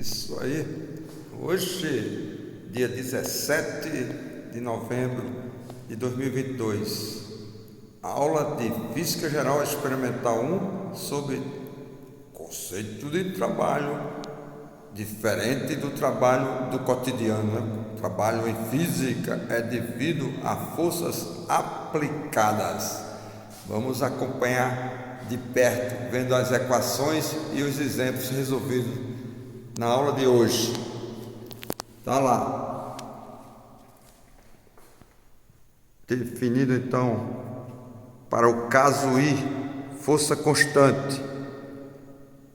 Isso aí. Hoje, dia 17 de novembro de 2022, aula de Física Geral Experimental 1 sobre conceito de trabalho diferente do trabalho do cotidiano, né? O trabalho em física é devido a forças aplicadas. Vamos acompanhar de perto, vendo as equações e os exemplos resolvidos na aula de hoje. Tá lá. Definido então para o caso I, força constante.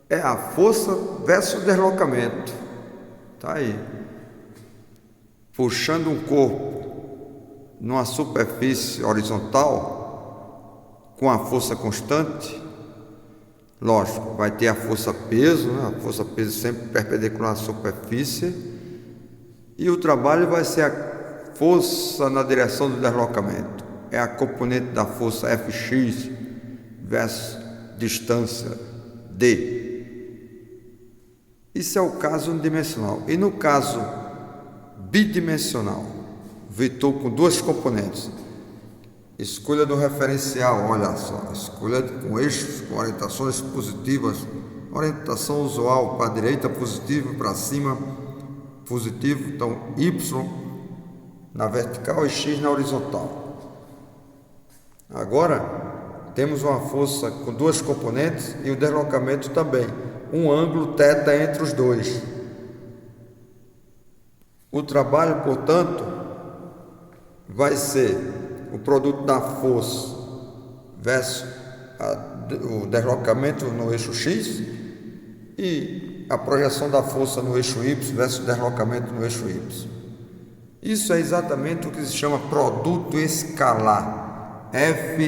É a força versus deslocamento. Tá aí. Puxando um corpo numa superfície horizontal com a força constante, lógico, vai ter a força peso, né? A força peso sempre perpendicular à superfície, e o trabalho vai ser a força na direção do deslocamento. É a componente da força Fx versus distância D. Isso é o caso unidimensional. E no caso bidimensional, vetor com duas componentes. Escolha do referencial, olha só, escolha com eixos, com orientações positivas, orientação usual para a direita positivo, para cima positivo, então Y na vertical e X na horizontal. Agora temos uma força com duas componentes e o deslocamento também, um ângulo θ entre os dois. O trabalho, portanto, vai ser o produto da força versus o deslocamento no eixo X e a projeção da força no eixo Y versus o deslocamento no eixo Y. Isso é exatamente o que se chama produto escalar. F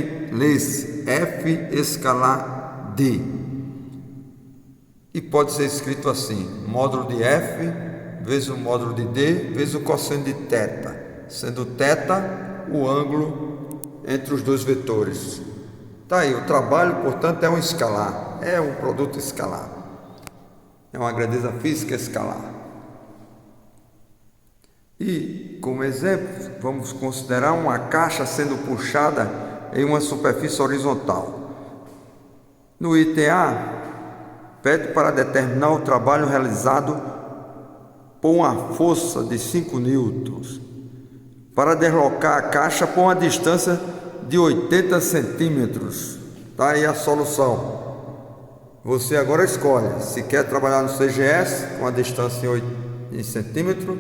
escalar D. E pode ser escrito assim: módulo de F vezes o módulo de D vezes o cosseno de θ, sendo θ o ângulo entre os dois vetores. Tá aí, o trabalho, portanto, é um escalar, é um produto escalar, é uma grandeza física escalar. E, como exemplo, vamos considerar uma caixa sendo puxada em uma superfície horizontal. No item A, pede para determinar o trabalho realizado por uma força de 5 newtons, para deslocar a caixa por uma distância de 80 centímetros. Está aí a solução. Você agora escolhe se quer trabalhar no CGS com a distância em centímetros,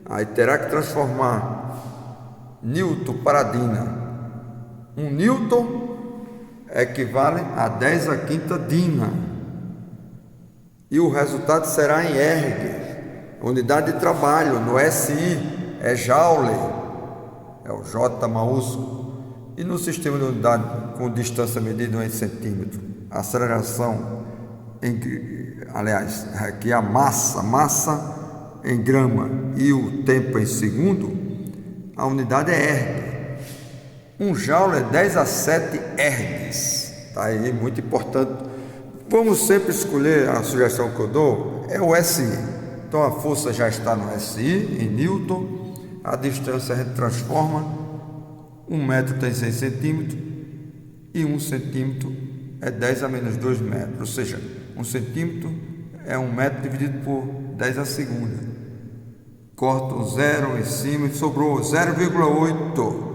aí terá que transformar newton para dina. 1 newton equivale a 10 a quinta dina. E o resultado será em erg, unidade de trabalho. No SI é joule, é o J maiúsculo. E no sistema de unidade com distância medida em centímetro, a aceleração aqui a massa em grama e o tempo em segundo, a unidade é erg. 1 joule é 10 a 7 ergs. Tá aí, muito importante. Vamos sempre escolher, a sugestão que eu dou é o SI. Então a força já está no SI, em newton. A distância a gente transforma. 1 metro tem 100 centímetros e 1 centímetro é 10 a menos 2 metros. Ou seja, 1 centímetro é 1 metro dividido por 10 a segunda. Corta o zero em cima e sobrou 0,8.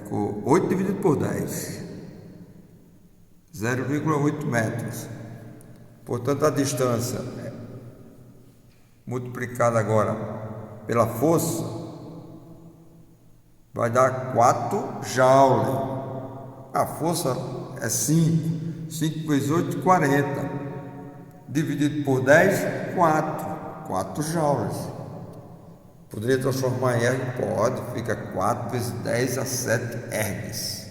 Ficou 8 dividido por 10. 0,8 metros. Portanto, a distância multiplicada agora pela força vai dar 4 joule. A força é 5. 5 vezes 8, 40. Dividido por 10, 4 joules. Poderia transformar em erg? Pode. Fica 4 vezes 10 a 7 ergs.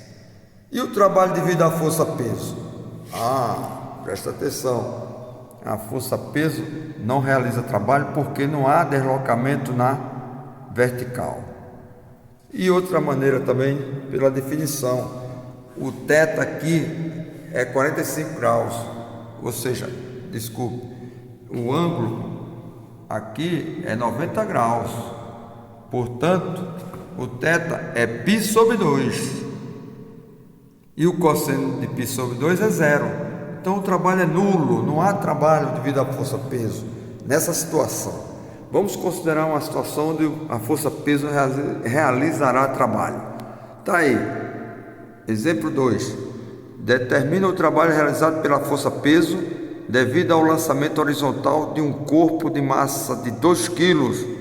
E o trabalho devido à força peso? Presta atenção. A força peso não realiza trabalho porque não há deslocamento na vertical. E outra maneira também, pela definição, o θ aqui é 45 graus, ou seja, desculpe, o ângulo aqui é 90 graus, portanto o θ é π sobre 2 e o cosseno de π sobre 2 é zero. Então o trabalho é nulo, não há trabalho devido à força-peso nessa situação. Vamos considerar uma situação onde a força-peso realizará trabalho. Tá aí, exemplo 2. Determina o trabalho realizado pela força-peso devido ao lançamento horizontal de um corpo de massa de 2 kg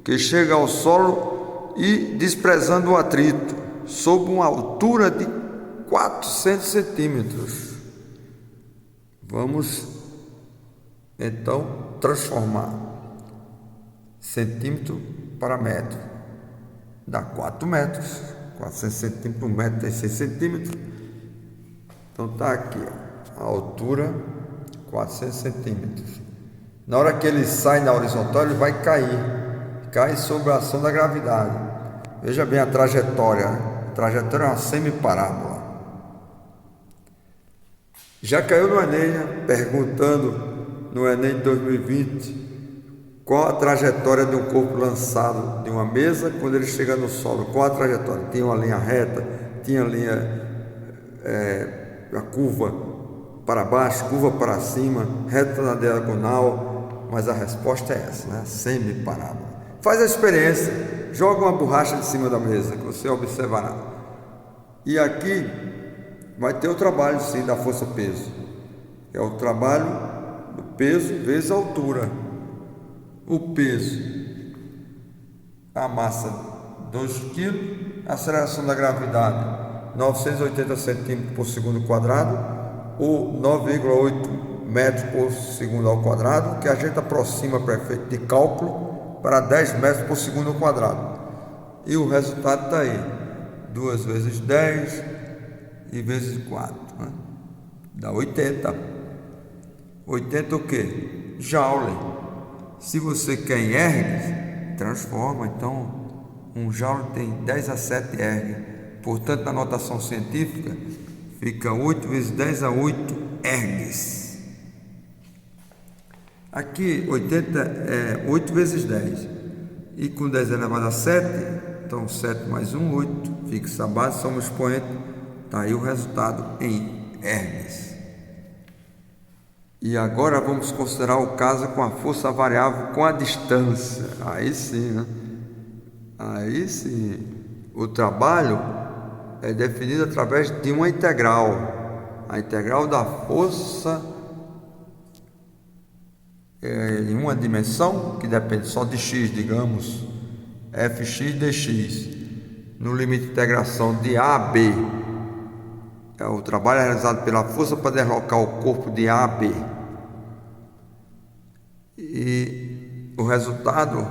que chega ao solo e desprezando o atrito sob uma altura de 400 centímetros. Vamos então transformar centímetro para metro. Dá 4 metros. 400 centímetros, 1 metro tem 6 centímetros. Então tá aqui, ó, a altura 400 centímetros. Na hora que ele sai na horizontal, ele vai cai sob a ação da gravidade. Veja bem a trajetória, né? A trajetória é uma semiparábola. Já caiu no Enem, né? Perguntando no Enem de 2020 qual a trajetória de um corpo lançado de uma mesa quando ele chega no solo. Qual a trajetória? Tinha uma linha reta, tinha linha a curva para baixo, curva para cima, reta na diagonal, mas a resposta é essa, né? Semiparábola. Faz a experiência, joga uma borracha de cima da mesa que você observará. E aqui vai ter o trabalho sim da força-peso, é o trabalho do peso vezes a altura. O peso, a massa 2 kg, a aceleração da gravidade 980 centímetros por segundo quadrado, ou 9,8 metros por segundo ao quadrado, que a gente aproxima para efeito de cálculo para 10 metros por segundo quadrado. E o resultado está aí, 2 vezes 10 e vezes 4, né? Dá 80. 80 o quê? Joule. Se você quer em erg, transforma. Então, um joule tem 10 a 7 erg. Portanto, na notação científica, fica 8 vezes 10 a 8 ergs. Aqui, 80 é 8 vezes 10. E com 10 elevado a 7, então 7 mais 1, 8. Fixa a base, soma o expoente. Está aí o resultado em ergs. E agora vamos considerar o caso com a força variável com a distância. Aí sim, né? Aí sim. O trabalho é definido através de uma integral. A integral da força em uma dimensão que depende só de x, digamos, fx dx. No limite de integração de A a B. O trabalho é realizado pela força para deslocar o corpo de A a B. E o resultado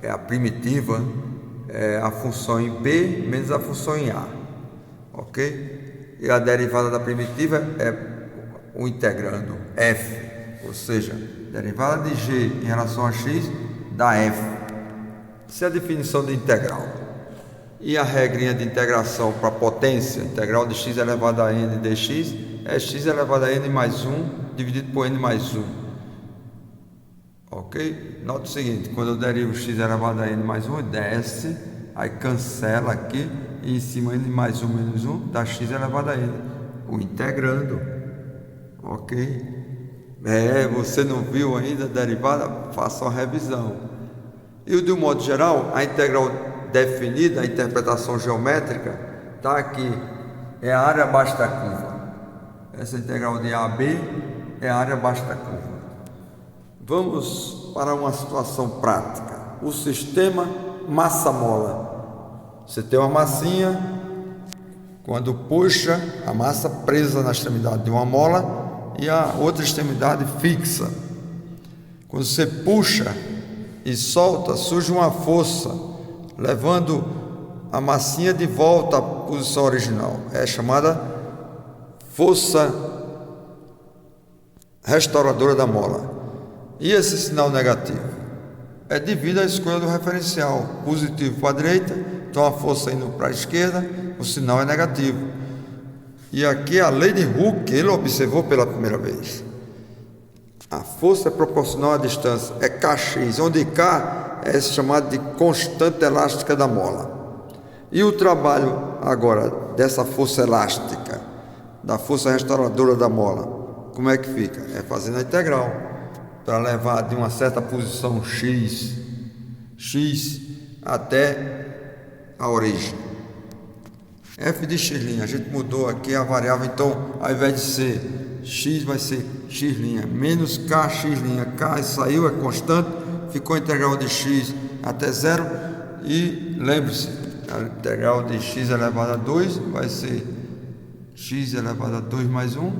é a primitiva, é a função em B menos a função em A, ok? E a derivada da primitiva é o integrando f, ou seja, derivada de g em relação a x dá f. Isso é a definição de integral. E a regrinha de integração para potência, integral de x elevado a n dx, é x elevado a n mais 1 dividido por n mais 1. Ok? Nota o seguinte, quando eu derivo x elevado a n mais 1, desce, aí cancela aqui, e em cima n mais 1 menos 1, dá x elevado a n. O integrando. Ok? Você não viu ainda a derivada? Faça uma revisão. E de um modo geral, a integral definida, a interpretação geométrica, está aqui, é a área abaixo da curva. Essa integral de A a B é a área abaixo da curva. Vamos para uma situação prática. O sistema massa-mola. Você tem uma massinha, quando puxa, a massa presa na extremidade de uma mola e a outra extremidade fixa. Quando você puxa e solta, surge uma força, levando a massinha de volta à posição original. É chamada força restauradora da mola. E esse sinal negativo é devido à escolha do referencial positivo para a direita, então a força indo para a esquerda, o sinal é negativo. E aqui a lei de Hooke, ele observou pela primeira vez. A força é proporcional à distância, é Kx, onde K é chamado de constante elástica da mola. E o trabalho agora dessa força elástica, da força restauradora da mola, como é que fica? É fazendo a integral, para levar de uma certa posição x até a origem. F de x', a gente mudou aqui a variável, então ao invés de ser x vai ser x' menos kx', k saiu, é constante, ficou a integral de x até zero, e lembre-se, a integral de x elevado a 2 vai ser x elevado a 2 mais 1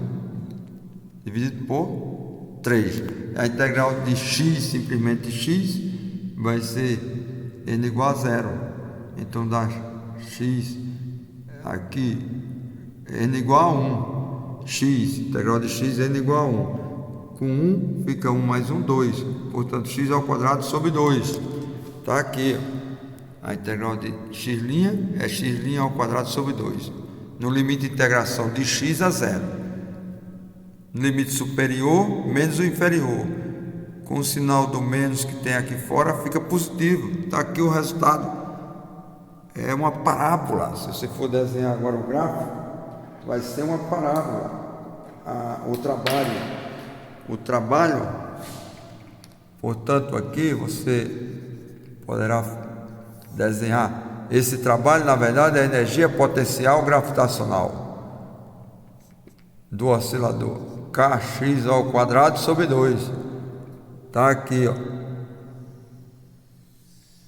dividido por 3. A integral de x, simplesmente x, vai ser n igual a zero, então dá x aqui n igual a 1, x, integral de x, n igual a 1. Com 1 fica 1 mais 1, 2. Portanto, x ao quadrado sobre 2. Está aqui, ó. A integral de x' é x' ao quadrado sobre 2. No limite de integração de x a zero. No limite superior, menos o inferior. Com o sinal do menos que tem aqui fora, fica positivo. Está aqui o resultado. É uma parábola. Se você for desenhar agora o gráfico, vai ser uma parábola. O trabalho, portanto, aqui você poderá desenhar esse trabalho. Na verdade, é a energia potencial gravitacional do oscilador, Kx ao quadrado sobre 2. Está aqui, ó.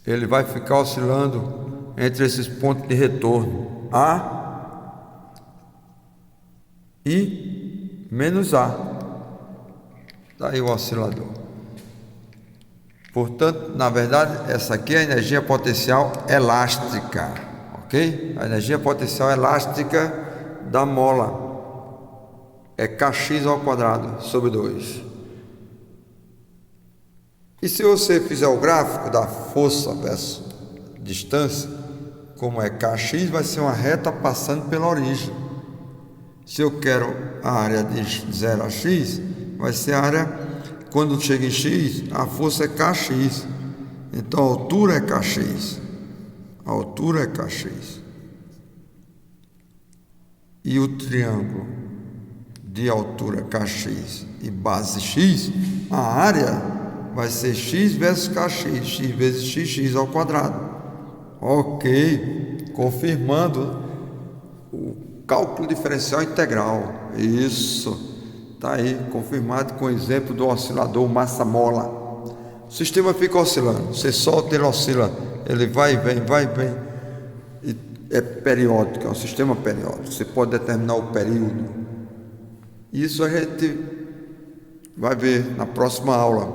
Ele vai ficar oscilando entre esses pontos de retorno A e menos A. Está aí o oscilador. Portanto, na verdade, essa aqui é a energia potencial elástica, ok? A energia potencial elástica da mola é Kx ao quadrado sobre 2. E se você fizer o gráfico da força versus distância, como é Kx, vai ser uma reta passando pela origem. Se eu quero a área de 0 a x, vai ser a área, quando chega em x, a força é Kx. Então a altura é Kx. A altura é Kx. E o triângulo de altura Kx e base x, a área vai ser x vezes Kx, x vezes x ao quadrado. Ok, confirmando o cálculo diferencial integral. Isso, está aí, confirmado com o exemplo do oscilador massa-mola. O sistema fica oscilando, você solta, ele oscila, ele vai e vem, e é periódico, é um sistema periódico, você pode determinar o período. Isso a gente vai ver na próxima aula,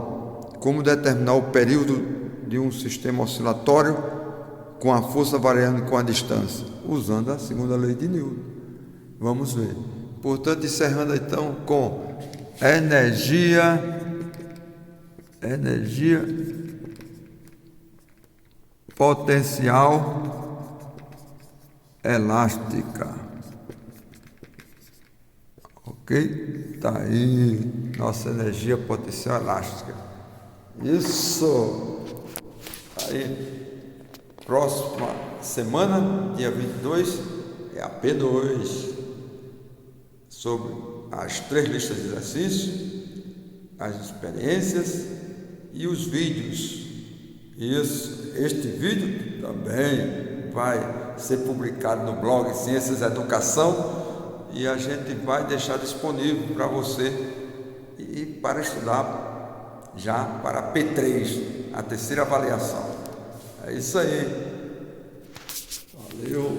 como determinar o período de um sistema oscilatório com a força variando com a distância, usando a segunda lei de Newton. Vamos ver. Portanto, encerrando então com energia potencial elástica. Ok? Está aí nossa energia potencial elástica. Isso! Aí. Próxima semana, dia 22, é a P2, sobre as 3 listas de exercícios, as experiências e os vídeos. Isso, este vídeo também vai ser publicado no blog Ciências Educação e a gente vai deixar disponível para você e para estudar já para a P3, a terceira avaliação. É isso aí. Valeu.